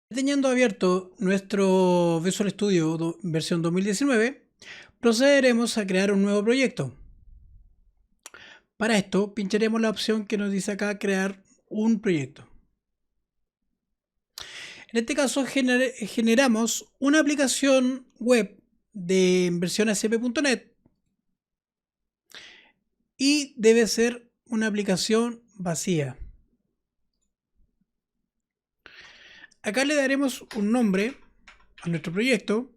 Teniendo abierto nuestro Visual Studio versión 2019, procederemos a crear un nuevo proyecto. Para esto, pincharemos la opción que nos dice acá crear un proyecto. En este caso, generamos una aplicación web de versión ASP.NET y debe ser una aplicación vacía. Acá le daremos un nombre a nuestro proyecto.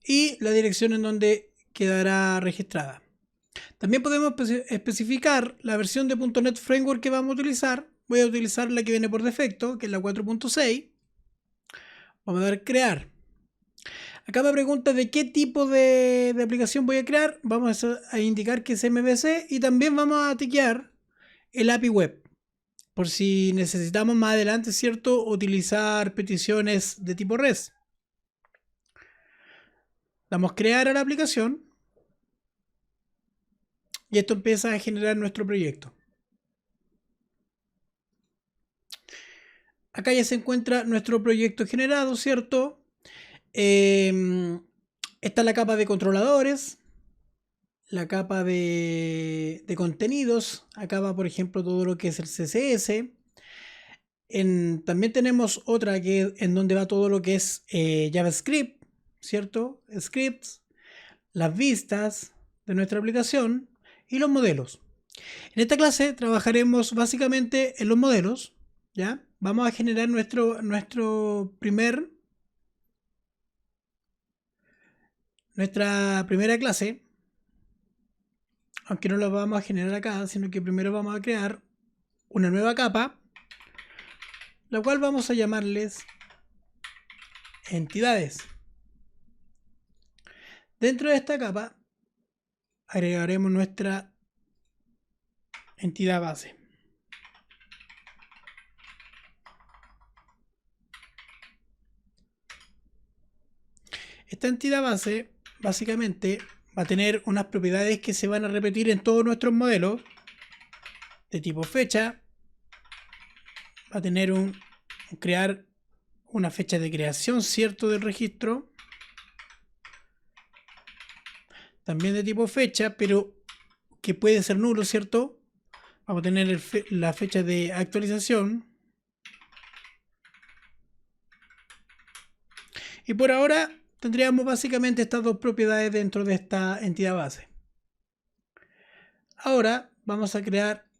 Y la dirección en donde quedará registrada. También podemos especificar la versión de .NET Framework que vamos a utilizar. Voy a utilizar la que viene por defecto, que es la 4.6. Vamos a dar crear. Acá me pregunta de qué tipo de aplicación voy a crear. Vamos a indicar que es MVC y también vamos a tiquear el API web. Por si necesitamos más adelante, ¿cierto?, utilizar peticiones de tipo REST. Damos crear a la aplicación. Y esto empieza a generar nuestro proyecto. Acá ya se encuentra nuestro proyecto generado, ¿cierto? Está la capa de controladores, la capa de contenidos. Acá va, por ejemplo, todo lo que es el CSS. También tenemos otra en donde va todo lo que es JavaScript, ¿cierto? Scripts, las vistas de nuestra aplicación y los modelos. En esta clase trabajaremos básicamente en los modelos, ¿ya? Vamos a generar nuestra primera clase, aunque no la vamos a generar acá, sino que primero vamos a crear una nueva capa, la cual vamos a llamarles entidades. Dentro de esta capa agregaremos nuestra entidad base. Esta entidad base básicamente va a tener unas propiedades que se van a repetir en todos nuestros modelos de tipo fecha. Va a tener crear una fecha de creación, ¿cierto?, del registro. También de tipo fecha, pero que puede ser nulo, ¿cierto? Vamos a tener la fecha de actualización. Y por ahora tendríamos básicamente estas dos propiedades dentro de esta entidad base. Ahora vamos a crear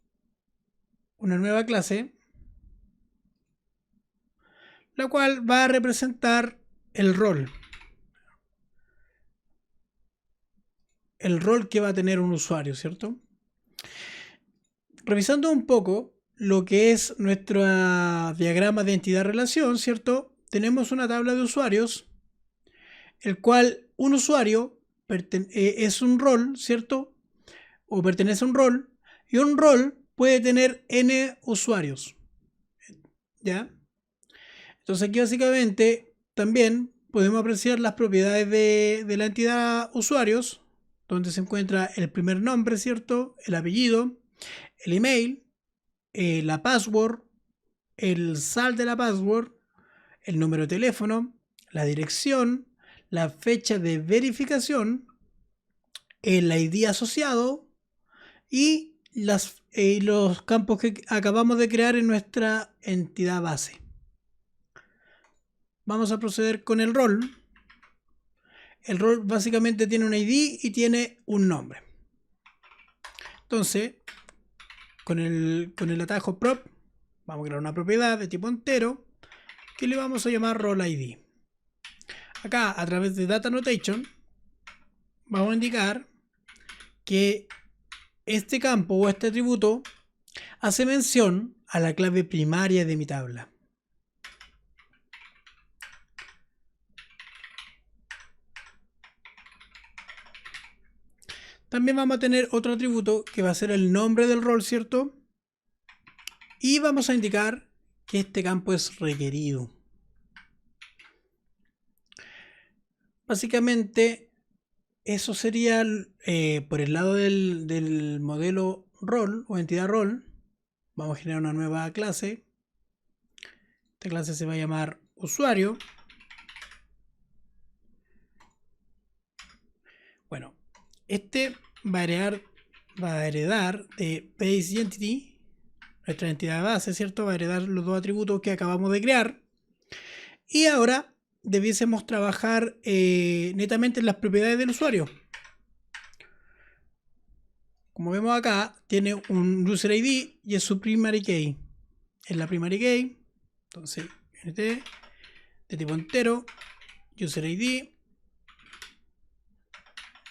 una nueva clase, la cual va a representar el rol. El rol que va a tener un usuario, ¿cierto? Revisando un poco lo que es nuestro diagrama de entidad-relación, ¿cierto? Tenemos una tabla de usuarios, el cual un usuario es un rol, ¿cierto? O pertenece a un rol, y un rol puede tener n usuarios, ¿ya? Entonces aquí básicamente también podemos apreciar las propiedades de la entidad usuarios, donde se encuentra el primer nombre, ¿cierto? El apellido, el email, la password, el sal de la password, el número de teléfono, la dirección, la fecha de verificación, el ID asociado y los campos que acabamos de crear en nuestra entidad base. Vamos a proceder con el rol. El rol básicamente tiene un ID y tiene un nombre. Entonces, con el atajo prop, vamos a crear una propiedad de tipo entero que le vamos a llamar role ID. Acá, a través de data annotation, vamos a indicar que este campo o este atributo hace mención a la clave primaria de mi tabla. También vamos a tener otro atributo que va a ser el nombre del rol, ¿cierto? Y vamos a indicar que este campo es requerido. Básicamente, eso sería por el lado del modelo rol o entidad rol, vamos a generar una nueva clase. Esta clase se va a llamar usuario. Bueno, este va a heredar de base identity, nuestra entidad base, ¿cierto? Va a heredar los dos atributos que acabamos de crear. Y ahora debiésemos trabajar netamente en las propiedades del usuario. Como vemos acá, tiene un user ID y es su primary key. Es la primary key. Entonces, nt de tipo entero, user ID.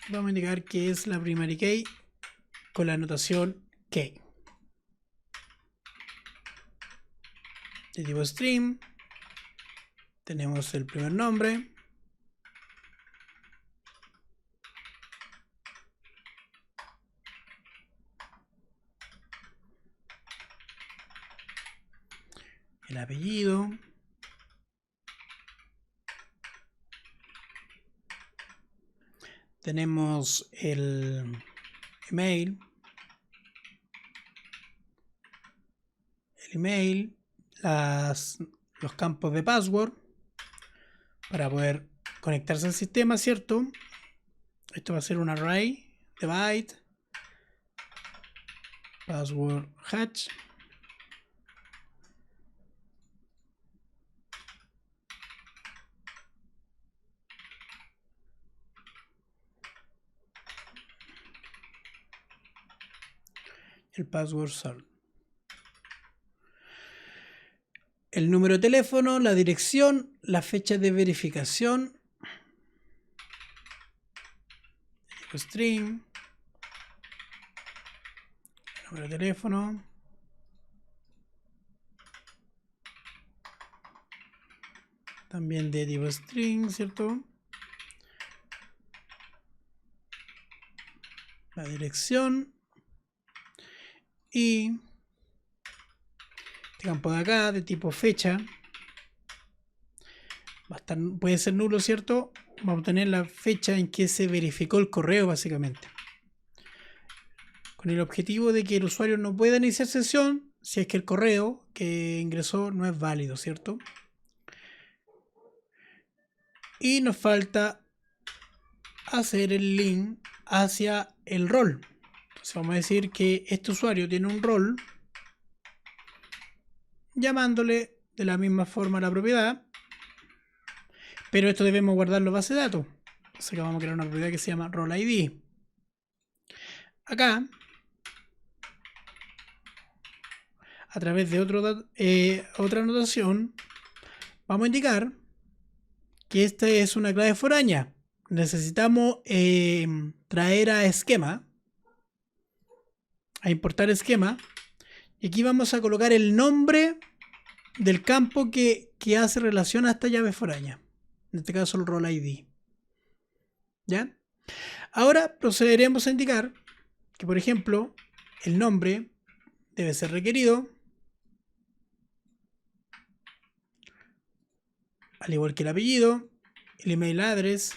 Vamos a indicar que es la primary key con la notación key. De tipo string, tenemos el primer nombre. El apellido. Tenemos el email. El email. Los campos de password. Para poder conectarse al sistema, ¿cierto? Esto va a ser un array de byte. Password hash. El password salt. El número de teléfono, la dirección, la fecha de verificación. String. El número de teléfono. También de tipo string, ¿cierto? La dirección. Y este campo de acá, de tipo fecha. Puede ser nulo, ¿cierto? Vamos a tener la fecha en que se verificó el correo, básicamente. Con el objetivo de que el usuario no pueda iniciar sesión si es que el correo que ingresó no es válido, ¿cierto? Y nos falta hacer el link hacia el rol. Entonces vamos a decir que este usuario tiene un rol llamándole de la misma forma a la propiedad, pero esto debemos guardarlo en base de datos. Entonces acá vamos a crear una propiedad que se llama role ID. Acá, a través de otra anotación, vamos a indicar que esta es una clave foránea. Necesitamos traer a esquema, a importar esquema, y aquí vamos a colocar el nombre del campo que hace relación a esta llave foránea, en este caso el role ID. ¿Ya? Ahora procederemos a indicar que, por ejemplo, el nombre debe ser requerido, al igual que el apellido, el email address.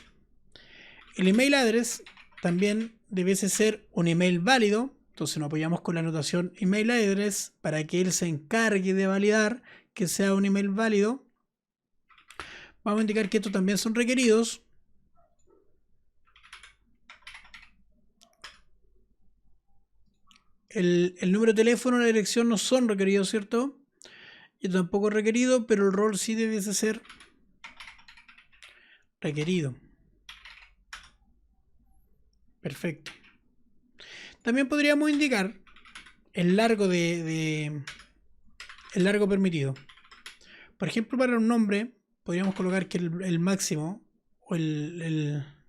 El email address también debiese ser un email válido, entonces nos apoyamos con la anotación email address para que él se encargue de validar que sea un email válido. Vamos a indicar que estos también son requeridos. El número de teléfono, la dirección no son requeridos, ¿cierto? Y tampoco es requerido, pero el rol sí debiese ser requerido. Perfecto. También podríamos indicar el largo el largo permitido. Por ejemplo, para un nombre podríamos colocar que el máximo o disculpen,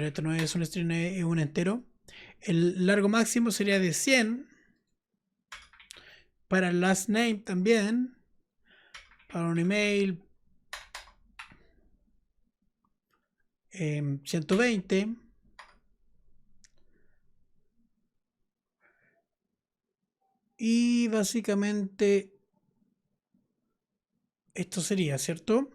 esto no es un string, es un entero. El largo máximo sería de 100. Para el last name también. Para un email 120. Y básicamente esto sería, ¿cierto?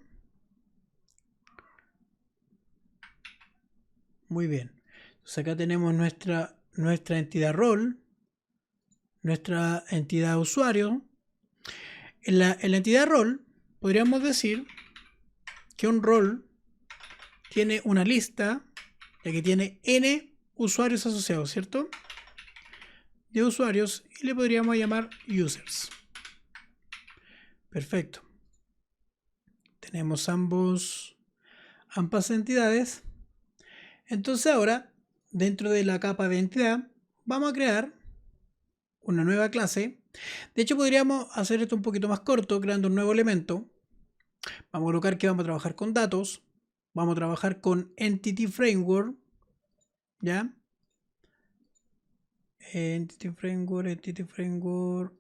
Muy bien. Entonces acá tenemos nuestra entidad rol. nuestra entidad usuario. En la entidad rol podríamos decir que un rol tiene una lista, ya que tiene n usuarios asociados, ¿cierto? De usuarios, y le podríamos llamar users. Perfecto. Tenemos ambas entidades. Entonces ahora, dentro de la capa de entidad, vamos a crear una nueva clase. De hecho, podríamos hacer esto un poquito más corto, creando un nuevo elemento. Vamos a colocar que vamos a trabajar con datos. Vamos a trabajar con Entity Framework. ¿Ya? Entity Framework.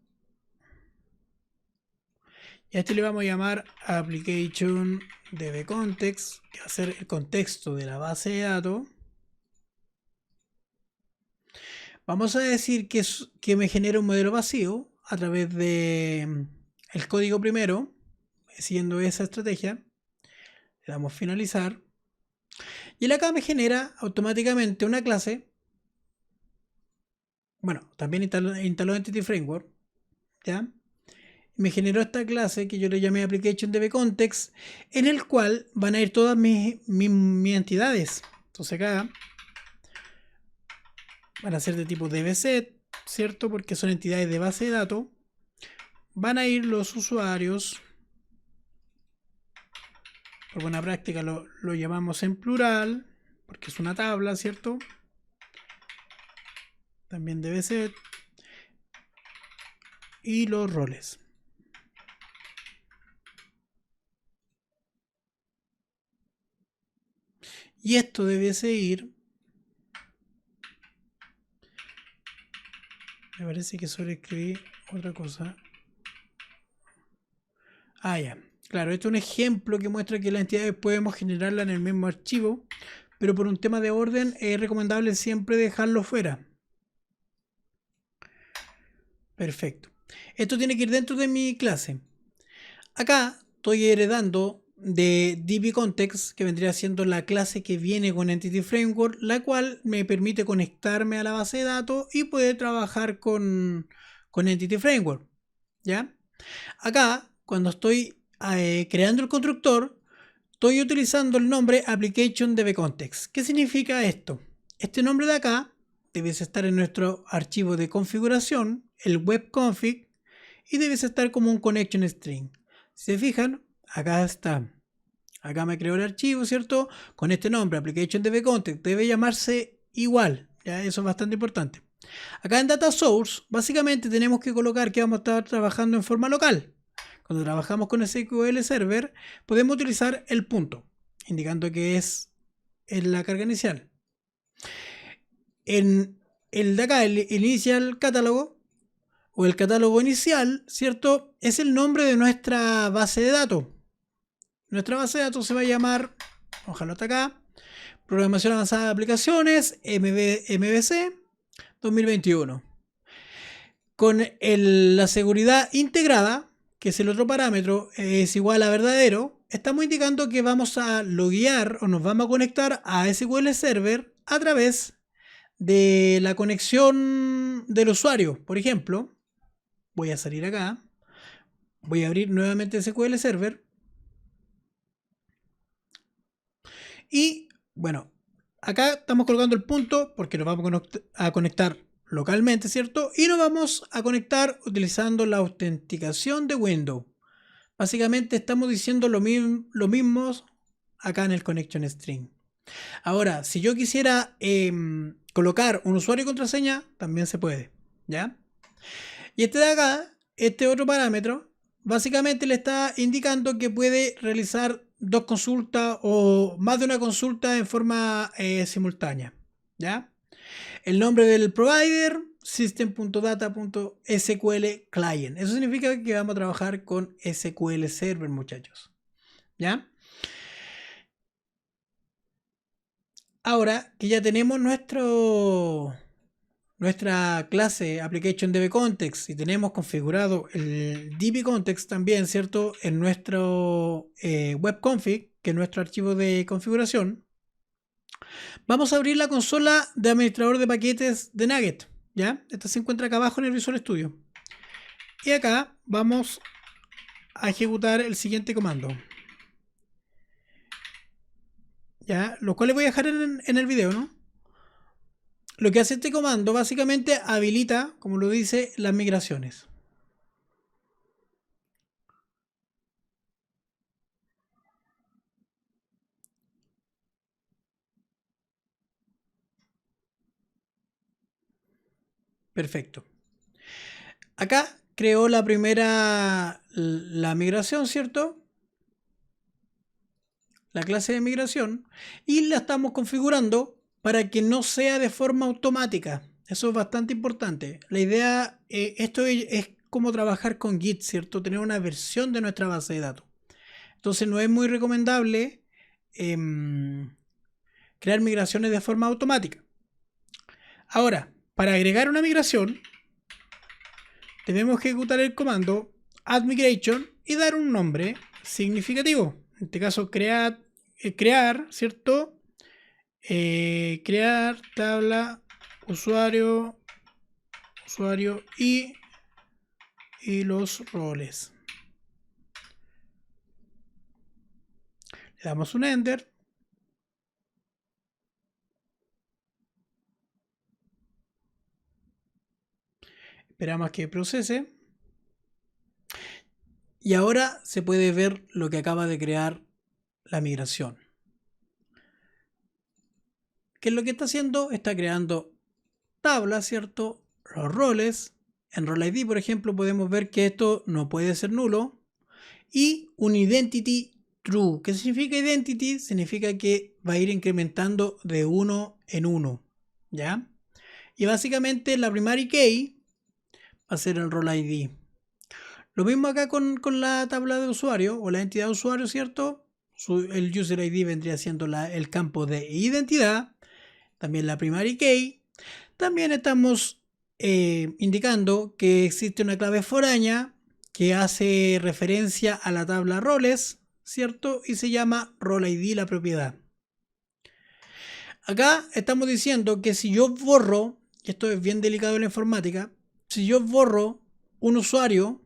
Y a este le vamos a llamar Application DBContext, que va a ser el contexto de la base de datos. Vamos a decir que me genera un modelo vacío a través de el código primero, siguiendo esa estrategia. Le damos finalizar. Y él acá me genera automáticamente una clase. Bueno, también instaló Entity Framework. ¿Ya? Me generó esta clase que yo le llamé Application DBContext, en el cual van a ir todas mis entidades. Entonces acá van a ser de tipo DBset, ¿cierto? Porque son entidades de base de datos. Van a ir los usuarios. Por buena práctica lo llamamos en plural, porque es una tabla, ¿cierto? También DBset. Y los roles. Y esto debiese ir. Me parece que sobreescribí otra cosa. Ah, ya. Claro, esto es un ejemplo que muestra que las entidades podemos generarla en el mismo archivo, pero por un tema de orden es recomendable siempre dejarlo fuera. Perfecto. Esto tiene que ir dentro de mi clase. Acá estoy heredando de DBContext, que vendría siendo la clase que viene con Entity Framework, la cual me permite conectarme a la base de datos y poder trabajar con Entity Framework. ¿Ya? Acá, cuando estoy creando el constructor, estoy utilizando el nombre Application DBContext. ¿Qué significa esto? Este nombre de acá debe estar en nuestro archivo de configuración, el webconfig, y debe estar como un connection string. Si se fijan, acá está. Acá me creó el archivo, ¿cierto? Con este nombre, Application DBContext. Debe llamarse igual. ¿Ya? Eso es bastante importante. Acá en Data Source, básicamente tenemos que colocar que vamos a estar trabajando en forma local. Cuando trabajamos con SQL Server, podemos utilizar el punto, indicando que es en la carga inicial. En el de acá, el inicial catálogo, o el catálogo inicial, ¿cierto? Es el nombre de nuestra base de datos. Nuestra base de datos se va a llamar, ojalá hasta acá, Programación Avanzada de Aplicaciones, MVC 2021. Con la seguridad integrada, que es el otro parámetro, es igual a verdadero, estamos indicando que vamos a loguear o nos vamos a conectar a SQL Server a través de la conexión del usuario. Por ejemplo, voy a salir acá, voy a abrir nuevamente SQL Server y bueno, acá estamos colocando el punto porque nos vamos a conectar localmente, ¿cierto? Y nos vamos a conectar utilizando la autenticación de Windows. Básicamente estamos diciendo lo mismo acá en el connection string. Ahora, si yo quisiera colocar un usuario y contraseña, también se puede, ¿ya? Y este de acá, este otro parámetro, básicamente le está indicando que puede realizar dos consultas o más de una consulta en forma simultánea, ¿ya? El nombre del provider, system.data.sql client. Eso significa que vamos a trabajar con SQL Server, muchachos, ¿ya? Ahora que ya tenemos nuestra clase Application DBContext y tenemos configurado el DBContext también, ¿cierto? En nuestro webconfig, que es nuestro archivo de configuración, vamos a abrir la consola de administrador de paquetes de Nugget. ¿Ya? Esta se encuentra acá abajo en el Visual Studio. Y acá vamos a ejecutar el siguiente comando. ¿Ya? Lo cual les voy a dejar en el video, ¿no? Lo que hace este comando básicamente habilita, como lo dice, las migraciones. Perfecto. Acá creó la migración, ¿cierto? La clase de migración. Y la estamos configurando para que no sea de forma automática. Eso es bastante importante. La idea, esto es como trabajar con Git, ¿cierto? Tener una versión de nuestra base de datos. Entonces no es muy recomendable crear migraciones de forma automática. Ahora, para agregar una migración, debemos ejecutar el comando add migration y dar un nombre significativo. En este caso, crear, ¿cierto? Crear tabla usuario y los roles. Le damos un enter. Esperamos que procese. Y ahora se puede ver lo que acaba de crear la migración. ¿Qué es lo que está haciendo? Está creando tablas, ¿cierto? Los roles. En Role ID, por ejemplo, podemos ver que esto no puede ser nulo. Y un identity true. ¿Qué significa identity? Significa que va a ir incrementando de uno en uno. ¿Ya? Y básicamente la primary key va a ser el Role ID. Lo mismo acá con la tabla de usuario o la entidad de usuario, ¿cierto? El user ID vendría siendo el campo de identidad. También la primary key. También estamos indicando que existe una clave foránea que hace referencia a la tabla roles, ¿cierto? Y se llama role ID la propiedad. Acá estamos diciendo que si yo borro, y esto es bien delicado en la informática, si yo borro un usuario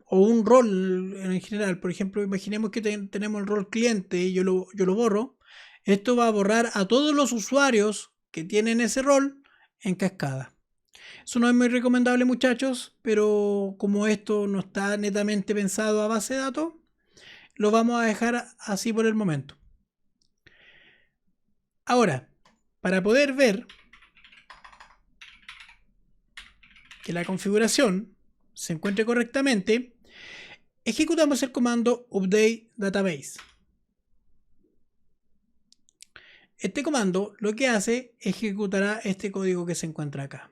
o un rol en general, por ejemplo, imaginemos que tenemos el rol cliente y yo lo borro, esto va a borrar a todos los usuarios que tienen ese rol en cascada. Eso no es muy recomendable, muchachos, pero como esto no está netamente pensado a base de datos, lo vamos a dejar así por el momento. Ahora, para poder ver que la configuración se encuentre correctamente, ejecutamos el comando update database. Este comando lo que hace ejecutará este código que se encuentra acá.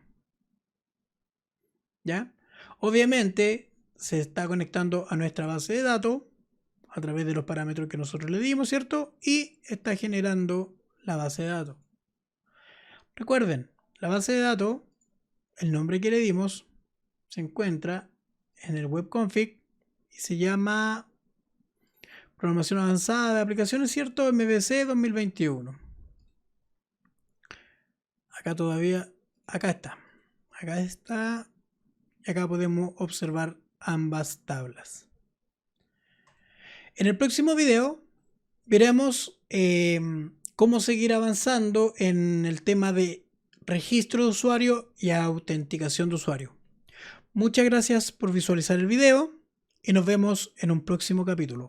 ¿Ya? Obviamente se está conectando a nuestra base de datos a través de los parámetros que nosotros le dimos, ¿cierto? Y está generando la base de datos. Recuerden, la base de datos, el nombre que le dimos, se encuentra en el webconfig y se llama Programación Avanzada de Aplicaciones, ¿cierto? MVC 2021. Acá todavía, acá está, y acá podemos observar ambas tablas. En el próximo video veremos cómo seguir avanzando en el tema de registro de usuario y autenticación de usuario. Muchas gracias por visualizar el video y nos vemos en un próximo capítulo.